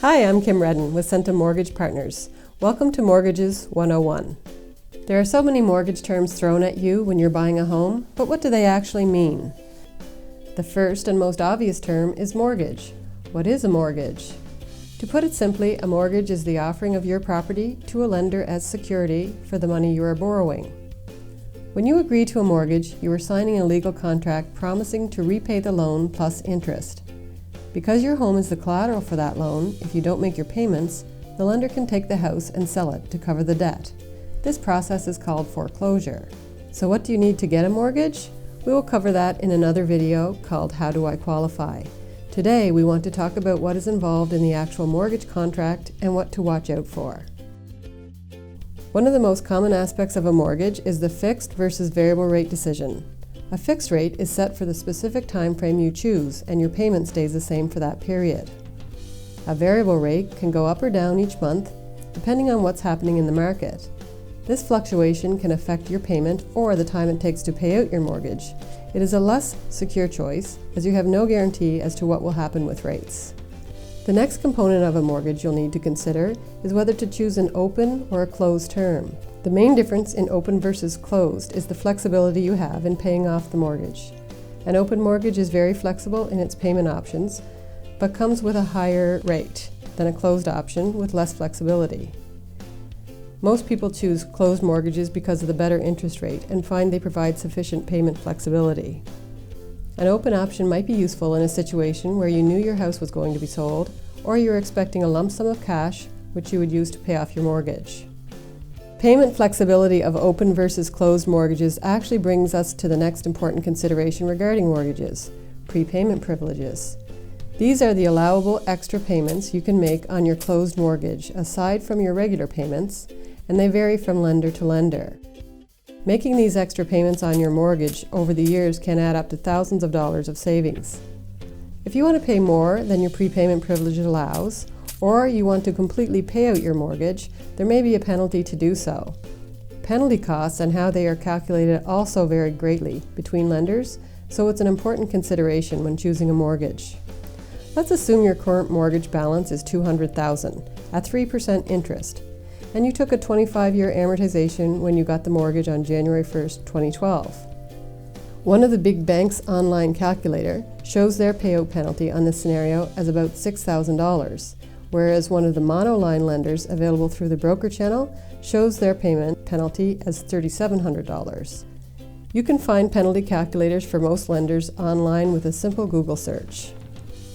Hi, I'm Kim Redden with Centum Mortgage Partners. Welcome to Mortgages 101. There are so many mortgage terms thrown at you when you're buying a home, but what do they actually mean? The first and most obvious term is mortgage. What is a mortgage? To put it simply, a mortgage is the offering of your property to a lender as security for the money you are borrowing. When you agree to a mortgage, you are signing a legal contract promising to repay the loan plus interest. Because your home is the collateral for that loan, if you don't make your payments, the lender can take the house and sell it to cover the debt. This process is called foreclosure. So what do you need to get a mortgage? We will cover that in another video called How Do I Qualify? Today we want to talk about what is involved in the actual mortgage contract and what to watch out for. One of the most common aspects of a mortgage is the fixed versus variable rate decision. A fixed rate is set for the specific time frame you choose, and your payment stays the same for that period. A variable rate can go up or down each month, depending on what's happening in the market. This fluctuation can affect your payment or the time it takes to pay out your mortgage. It is a less secure choice, as you have no guarantee as to what will happen with rates. The next component of a mortgage you'll need to consider is whether to choose an open or a closed term. The main difference in open versus closed is the flexibility you have in paying off the mortgage. An open mortgage is very flexible in its payment options, but comes with a higher rate than a closed option with less flexibility. Most people choose closed mortgages because of the better interest rate and find they provide sufficient payment flexibility. An open option might be useful in a situation where you knew your house was going to be sold, or you're expecting a lump sum of cash which you would use to pay off your mortgage. Payment flexibility of open versus closed mortgages actually brings us to the next important consideration regarding mortgages: prepayment privileges. These are the allowable extra payments you can make on your closed mortgage aside from your regular payments, and they vary from lender to lender. Making these extra payments on your mortgage over the years can add up to thousands of dollars of savings. If you want to pay more than your prepayment privilege allows, or you want to completely pay out your mortgage, there may be a penalty to do so. Penalty costs and how they are calculated also vary greatly between lenders, so it's an important consideration when choosing a mortgage. Let's assume your current mortgage balance is $200,000 at 3% interest, and you took a 25-year amortization when you got the mortgage on January 1st, 2012. One of the big banks' online calculator shows their payout penalty on this scenario as about $6,000. Whereas one of the monoline lenders available through the broker channel shows their payment penalty as $3,700. You can find penalty calculators for most lenders online with a simple Google search.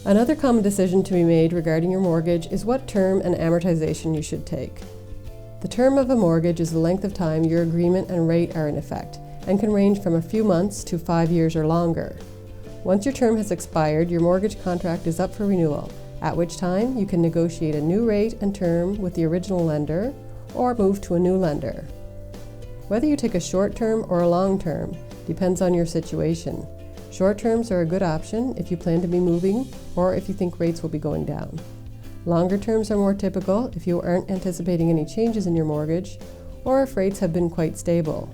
Another common decision to be made regarding your mortgage is what term and amortization you should take. The term of a mortgage is the length of time your agreement and rate are in effect, and can range from a few months to 5 years or longer. Once your term has expired, your mortgage contract is up for renewal, at which time you can negotiate a new rate and term with the original lender or move to a new lender. Whether you take a short term or a long term depends on your situation. Short terms are a good option if you plan to be moving or if you think rates will be going down. Longer terms are more typical if you aren't anticipating any changes in your mortgage or if rates have been quite stable.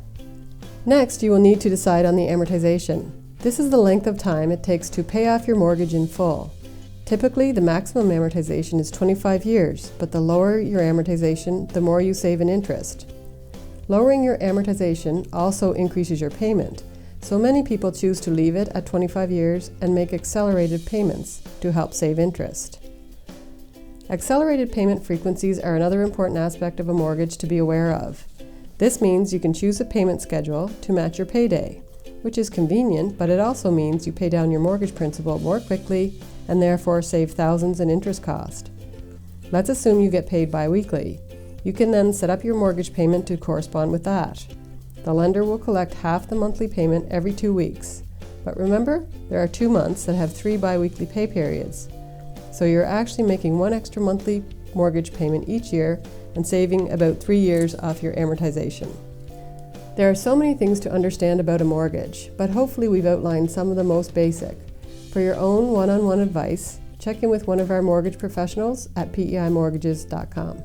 Next, you will need to decide on the amortization. This is the length of time it takes to pay off your mortgage in full. Typically, the maximum amortization is 25 years, but the lower your amortization, the more you save in interest. Lowering your amortization also increases your payment, so many people choose to leave it at 25 years and make accelerated payments to help save interest. Accelerated payment frequencies are another important aspect of a mortgage to be aware of. This means you can choose a payment schedule to match your payday, which is convenient, but it also means you pay down your mortgage principal more quickly and therefore save thousands in interest cost. Let's assume you get paid bi-weekly. You can then set up your mortgage payment to correspond with that. The lender will collect half the monthly payment every 2 weeks. But remember, there are 2 months that have 3 bi-weekly pay periods. So you're actually making 1 extra monthly mortgage payment each year and saving about 3 years off your amortization. There are so many things to understand about a mortgage, but hopefully we've outlined some of the most basic. For your own one-on-one advice, check in with one of our mortgage professionals at peimortgages.com.